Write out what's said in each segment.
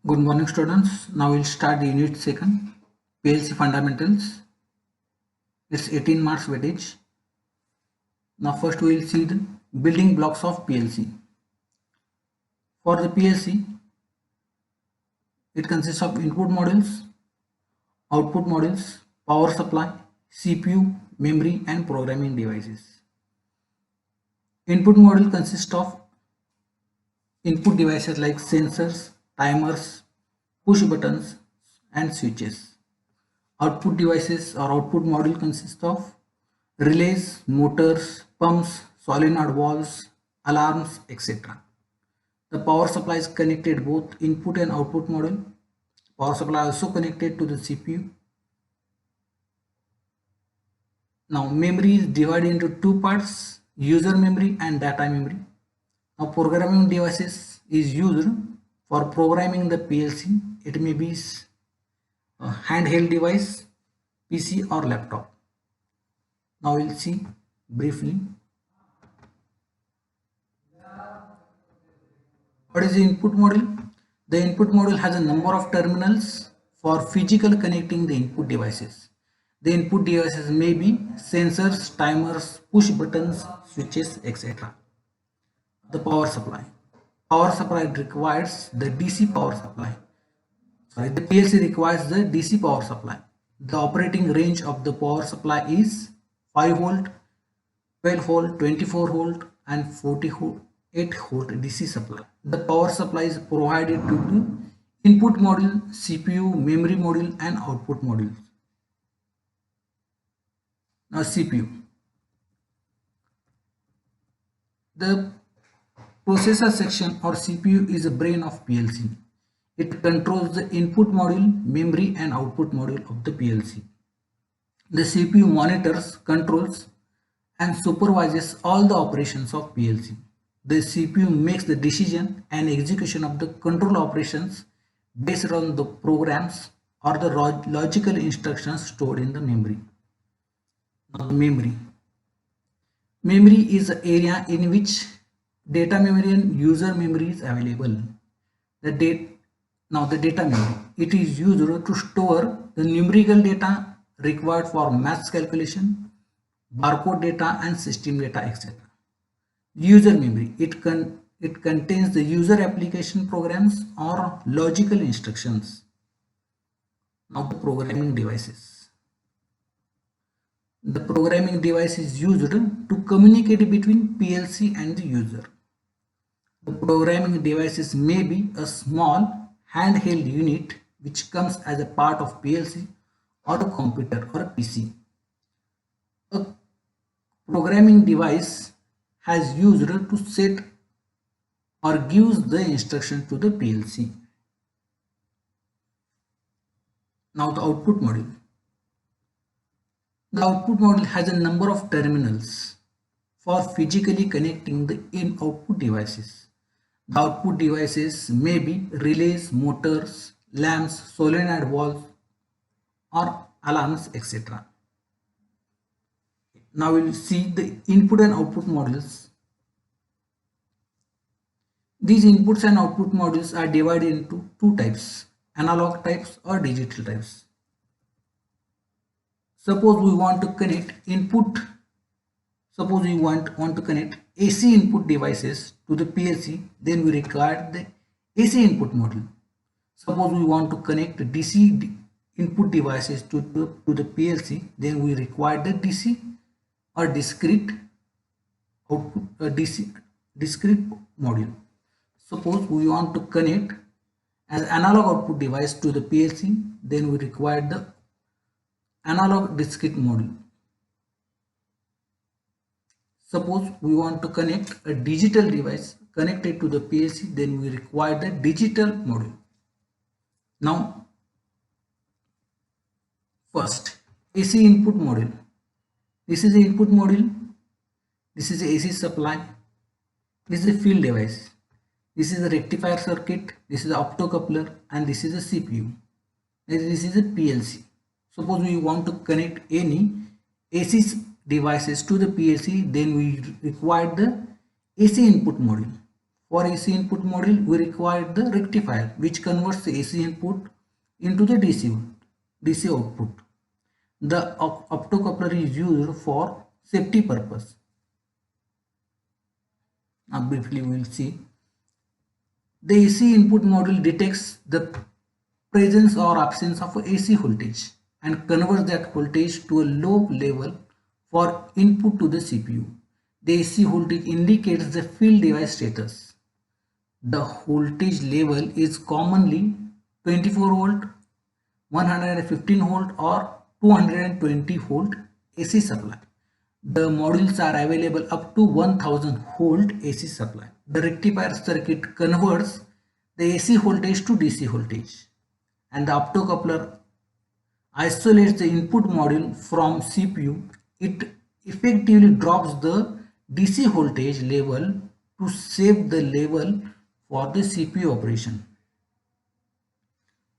Good morning, students. Now we'll start the unit second, PLC fundamentals. It's 18 marks weightage. Now first we will see the building blocks of PLC. For the PLC, it consists of input modules, output modules, power supply, CPU, memory and programming devices. Input module consists of input devices like sensors, timers, push buttons and switches. Output devices or output module consists of relays, motors, pumps, solenoid valves, alarms, etc. The power supply is connected both input and output module. Power supply also connected to the CPU. Now memory is divided into two parts, user memory and data memory. Now programming devices is used for programming the PLC. It may be a handheld device, PC or laptop. Now we'll see briefly what is the input module. The input module has a number of terminals for physical connecting the input devices. The input devices may be sensors, timers, push buttons, switches, etc. The power supply. Power supply requires the DC power supply. The PLC requires the DC power supply. The operating range of the power supply is 5 volt, 12 volt, 24 volt and 48 volt DC supply. The power supply is provided to the input module, CPU, memory module and output modules. Now CPU. The processor section or CPU is the brain of PLC. It controls the input module, memory and output module of the PLC. The CPU monitors, controls and supervises all the operations of PLC. The CPU makes the decision and execution of the control operations based on the programs or the logical instructions stored in the memory. Now, memory. Memory is the area in which data memory and user memory is available. The data memory. It is used to store the numerical data required for maths calculation, barcode data and system data, etc. User memory. It contains the user application programs or logical instructions. Now the programming devices. The programming device is used to communicate between PLC and the user. The programming devices may be a small handheld unit which comes as a part of PLC or a computer or a PC. A programming device has used to set or gives the instruction to the PLC. Now the output module. The output module has a number of terminals for physically connecting the in-output devices. The output devices may be relays, motors, lamps, solenoid valves or alarms, etc. Now we will see the input and output modules. These inputs and output modules are divided into two types, analog types or digital types. Suppose we want to connect AC input devices to the PLC, then we require the AC input module. Suppose we want to connect DC input devices to the PLC, then we require the DC or discrete output discrete module. Suppose we want to connect an analog output device to the PLC, then we require the analog discrete module. Suppose we want to connect a digital device connected to the PLC, then we require the digital module. Now, first, AC input module. This is the input module. This is the AC supply. This is the field device. This is the rectifier circuit. This is the optocoupler and this is the CPU. This is the PLC. Suppose we want to connect any AC devices to the PLC, then we require the AC input module. For AC input module, we require the rectifier which converts the AC input into the DC output. The optocoupler is used for safety purpose. Now briefly we will see. The AC input module detects the presence or absence of AC voltage and converts that voltage to a low level for input to the CPU. The AC voltage indicates the field device status. The voltage level is commonly 24 volt, 115 volt or 220 volt AC supply. The modules are available up to 1000 volt AC supply. The rectifier circuit converts the AC voltage to DC voltage, and the optocoupler isolates the input module from CPU. It effectively drops the DC voltage level to save the level for the CPU operation.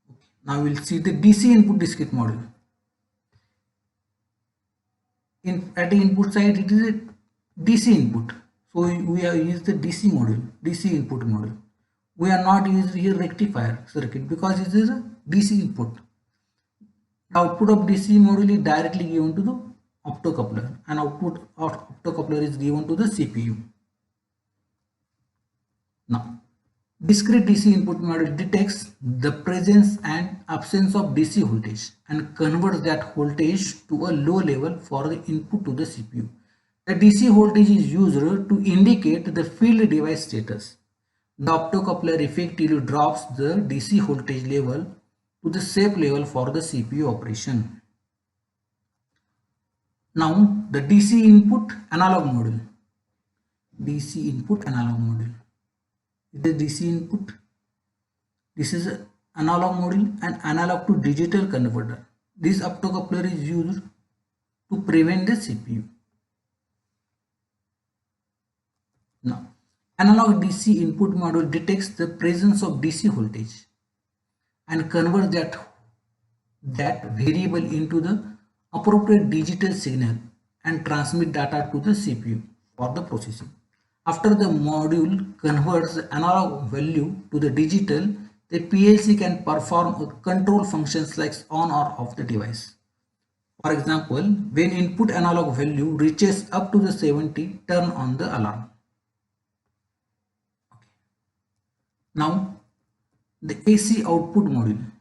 Okay. Now we'll see the DC input discrete module. At the input side, it is a DC input. So we have used the DC module, DC input module. We are not using here rectifier circuit because it is a DC input. The output of DC module is directly given to the optocoupler, and output of optocoupler is given to the CPU. Now, discrete DC input module detects the presence and absence of DC voltage and converts that voltage to a low level for the input to the CPU. The DC voltage is used to indicate the field device status. The optocoupler effectively drops the DC voltage level to the safe level for the CPU operation. Now, the DC input analog module. DC input analog module. The DC input. This is an analog module and analog to digital converter. This optocoupler is used to prevent the CPU. Now, analog DC input module detects the presence of DC voltage and converts that variable into the appropriate digital signal and transmit data to the CPU for the processing. After the module converts the analog value to the digital, the PLC can perform control functions like on or off the device. For example, when input analog value reaches up to the 70, turn on the alarm. Okay. Now, the AC output module.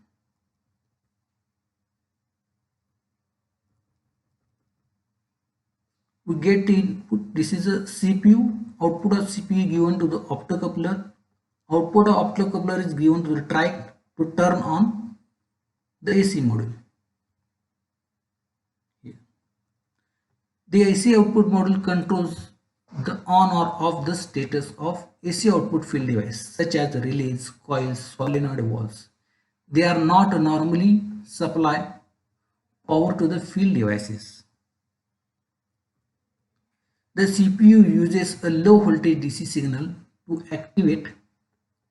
We get the input. This is a CPU. Output of CPU given to the optocoupler. Output of optocoupler is given to the trike to turn on the AC module. Here. The AC output module controls the on or off the status of AC output field device such as the relays, coils, solenoid valves. They are not normally supply power to the field devices. The CPU uses a low voltage DC signal to activate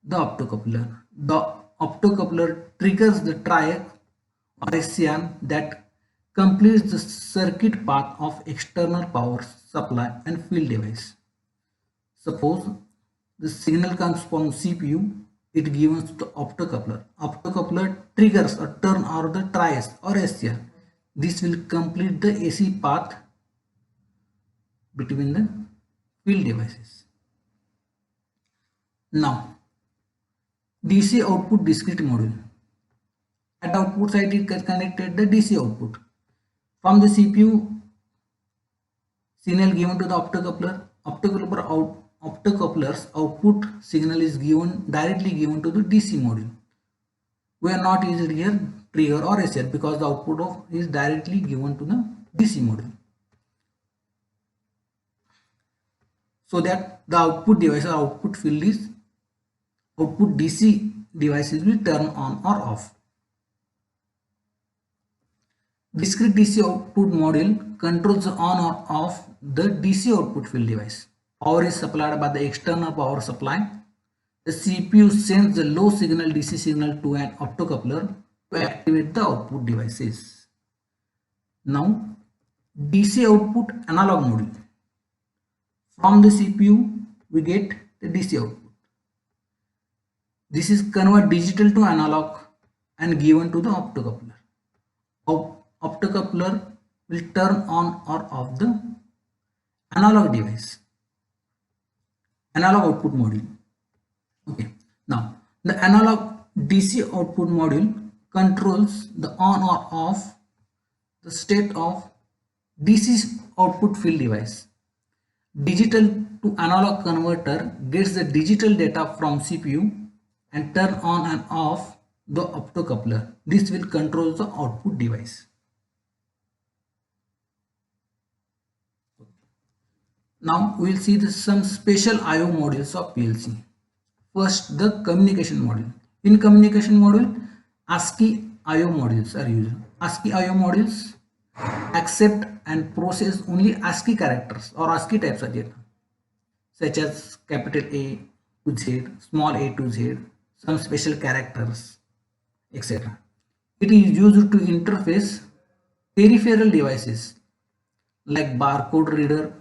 the optocoupler. The optocoupler triggers the triac or SCR that completes the circuit path of external power supply and field device. Suppose the signal comes from CPU, it gives to the optocoupler. Optocoupler triggers a turn or the triac or SCR. This will complete the AC path between the field devices. Now, DC output discrete module. At output side, it connected the DC output. From the CPU, signal given to the optocoupler's output signal is directly given to the DC module. We are not using here trigger or SCR because the output is directly given to the DC module. So that the output device or output field is output DC devices will turn on or off. Discrete DC output module controls the on or off the DC output field device. Power is supplied by the external power supply. The CPU sends the low signal DC signal to an optocoupler to activate the output devices. Now, DC output analog module. From the CPU, we get the DC output. This is convert digital to analog and given to the optocoupler. Optocoupler will turn on or off the analog device, analog output module. Okay. Now the analog DC output module controls the on or off the state of DC output field device. Digital to analog converter gets the digital data from CPU and turn on and off the optocoupler. This will control the output device. Now we will see some special I/O modules of PLC. First, the communication module. In communication module, ASCII I/O modules are used. ASCII I/O modules accept and process only ASCII characters or ASCII types of data, such as capital A to Z, small a to Z, some special characters, etc. It is used to interface peripheral devices like barcode reader,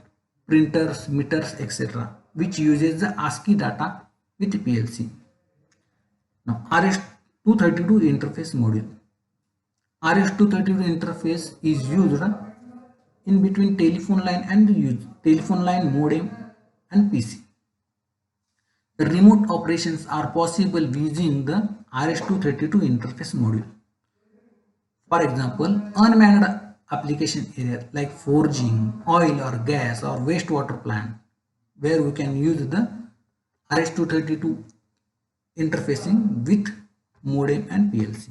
printers, meters, etc., which uses the ASCII data with PLC. Now, RS-232 interface module. RS-232 interface is used in between telephone line and telephone line modem and PC. The remote operations are possible using the RS-232 interface module. For example, unmanned application area like forging, oil or gas or wastewater plant, where we can use the RS-232 interfacing with modem and PLC.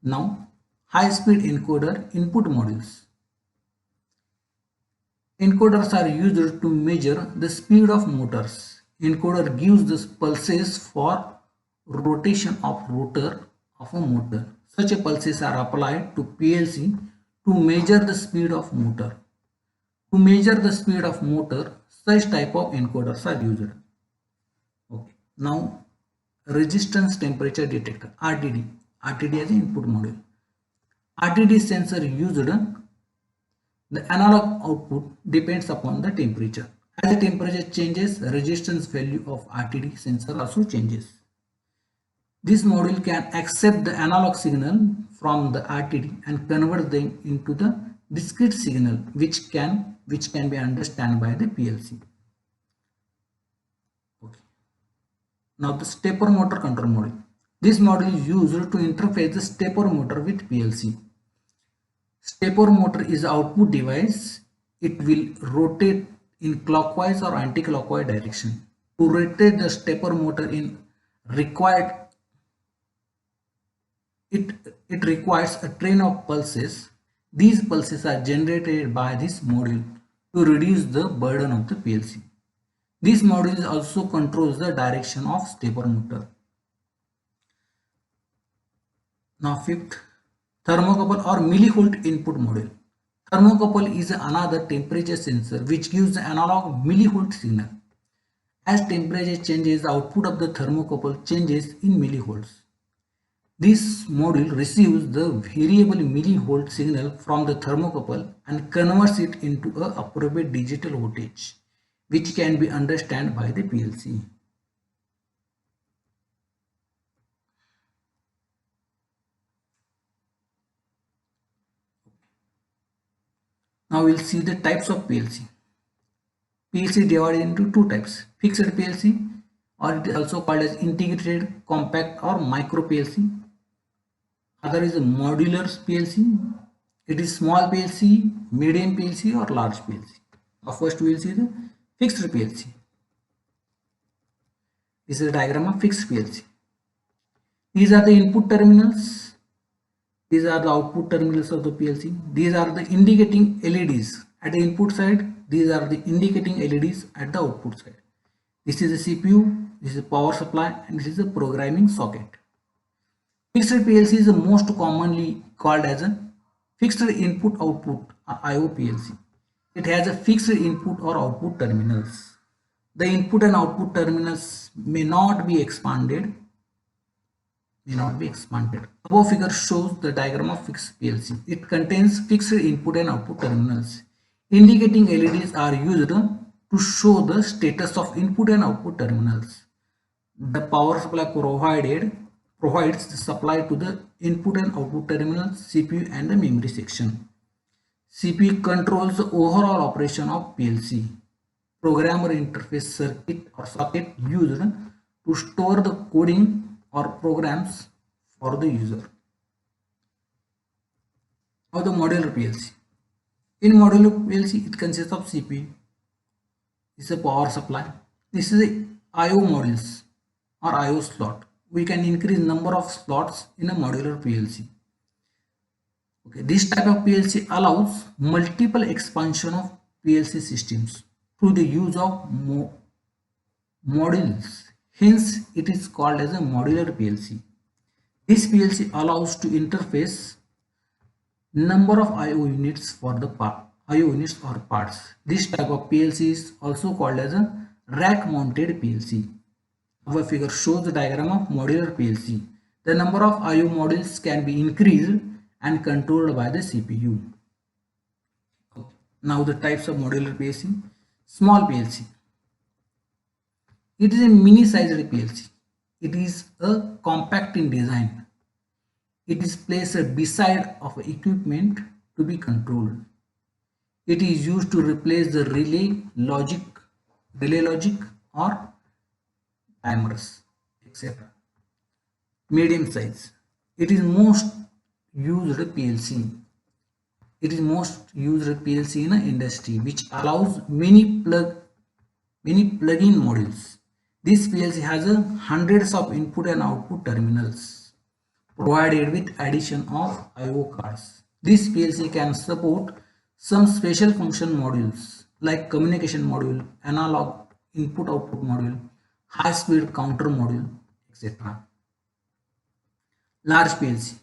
Now, high-speed encoder input modules. Encoders are used to measure the speed of motors. Encoder gives the pulses for rotation of rotor of a motor. Such pulses are applied to PLC to measure the speed of motor. To measure the speed of motor, such type of encoders are used. Okay. Now, resistance temperature detector, RTD. RTD is an input module. RTD sensor used, the analog output depends upon the temperature. As the temperature changes, resistance value of RTD sensor also changes. This module can accept the analog signal from the RTD and convert them into the discrete signal which can be understood by the PLC. Okay. Now the stepper motor control module. This module is used to interface the stepper motor with PLC. Stepper motor is the output device. It will rotate in clockwise or anti-clockwise direction. To rotate the stepper motor in required, it requires a train of pulses. These pulses are generated by this module to reduce the burden of the PLC. This module also controls the direction of stepper motor. Now fifth, thermocouple or millivolt input module. Thermocouple is another temperature sensor which gives the analog millivolt signal. As temperature changes, the output of the thermocouple changes in millivolts. This module receives the variable millivolt signal from the thermocouple and converts it into an appropriate digital voltage, which can be understood by the PLC. Now we'll see the types of PLC. PLC divided into two types: fixed PLC, or it is also called as integrated, compact or micro PLC. Other is a modular PLC. It is small PLC, medium PLC or large PLC. Now first we will see the fixed PLC. This is a diagram of fixed PLC. These are the input terminals. These are the output terminals of the PLC. These are the indicating LEDs at the input side. These are the indicating LEDs at the output side. This is the CPU, this is a power supply, and this is a programming socket. Fixed PLC is the most commonly called as a fixed input output or I/O PLC. It has a fixed input or output terminals. The input and output terminals may not be expanded. Above figure shows the diagram of fixed PLC. It contains fixed input and output terminals. Indicating LEDs are used to show the status of input and output terminals. The power supply provides the supply to the input and output terminals, CPU and the memory section. CPU controls the overall operation of PLC. Programmer interface circuit or socket used to store the coding or programs for the user. Now the modular PLC. In modular PLC, it consists of CPU. This is a power supply. This is a I/O modules or I/O slot. We can increase number of slots in a modular PLC. Okay, this type of PLC allows multiple expansion of PLC systems through the use of modules. Hence, it is called as a modular PLC. This PLC allows to interface number of I/O units for the I/O units or parts. This type of PLC is also called as a rack-mounted PLC. Our figure shows the diagram of modular PLC. The number of I/O modules can be increased and controlled by the CPU. Okay. Now the types of modular PLC. Small PLC. It is a mini-sized PLC. It is a compact in design. It is placed beside of equipment to be controlled. It is used to replace the relay logic or timers, etc. Medium size. It is most used PLC. It is most used PLC in an industry which allows many plug-in modules. This PLC has hundreds of input and output terminals provided with addition of I/O cards. This PLC can support some special function modules like communication module, analog input-output module, high-speed counter module, etc. Large PLC.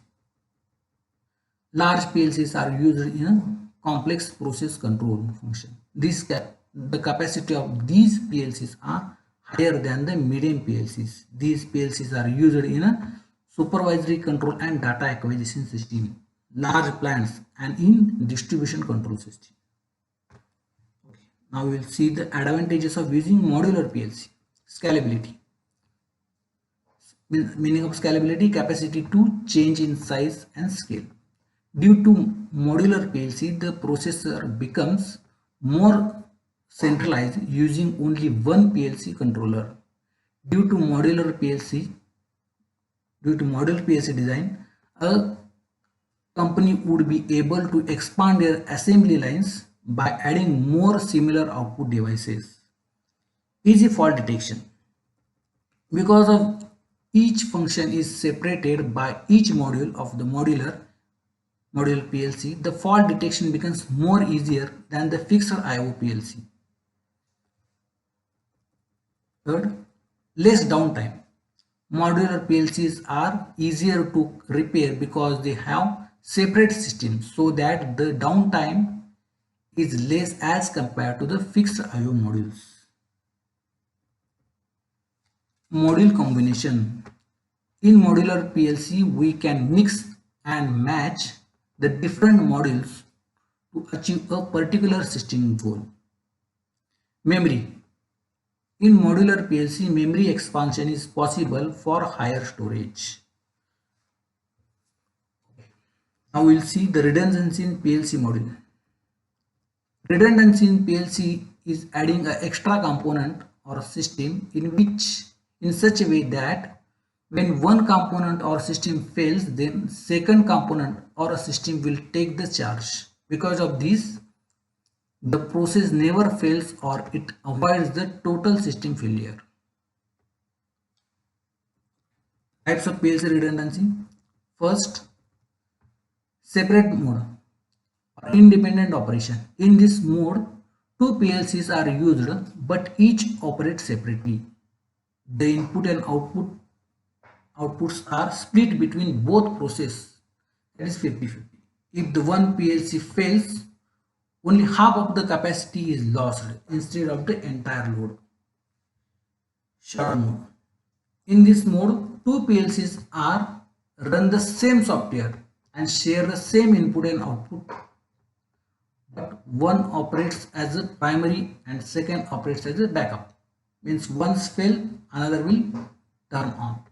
Large PLCs are used in a complex process control function. The capacity of these PLCs are higher than the medium PLCs. These PLCs are used in a supervisory control and data acquisition system, large plants, and in distribution control system. Okay. Now we will see the advantages of using modular PLC. Scalability. Meaning of scalability, capacity to change in size and scale. Due to modular PLC, the processor becomes more centralized using only one PLC controller. Due to modular PLC design, a company would be able to expand their assembly lines by adding more similar output devices. Easy fault detection. Because of each function is separated by each module of the modular PLC, the fault detection becomes more easier than the fixed I/O PLC. Third, less downtime. Modular PLCs are easier to repair because they have separate systems, so that the downtime is less as compared to the fixed I/O modules. Module combination. In modular PLC, we can mix and match the different modules to achieve a particular system goal. Memory. In modular PLC, memory expansion is possible for higher storage. Now we will see the redundancy in PLC module. Redundancy in PLC is adding an extra component or a system in such a way that when one component or system fails, then second component or a system will take the charge. Because of this, the process never fails or it avoids the total system failure. Types of PLC redundancy. First, separate mode or independent operation. In this mode, two PLCs are used, but each operates separately. The input and outputs are split between both processes, that is 50-50. If the one PLC fails, only half of the capacity is lost instead of the entire load. Short mode. In this mode, two PLCs run the same software and share the same input and output, but one operates as a primary and second operates as a backup. Means once fail, another will turn on.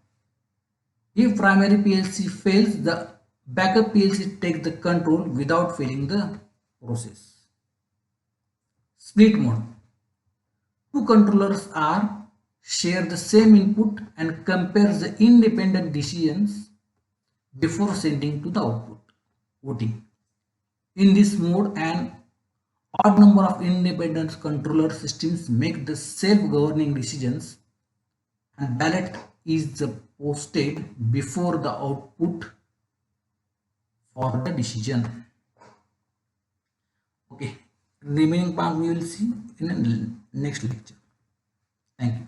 If primary PLC fails, the backup PLC takes the control without failing the process. Split mode. Two controllers are share the same input and compare the independent decisions before sending to the output voting. In this mode, an odd number of independent controller systems make the self-governing decisions, and ballot is posted before the output for the decision. Okay, remaining part we will see in the next lecture. Thank you.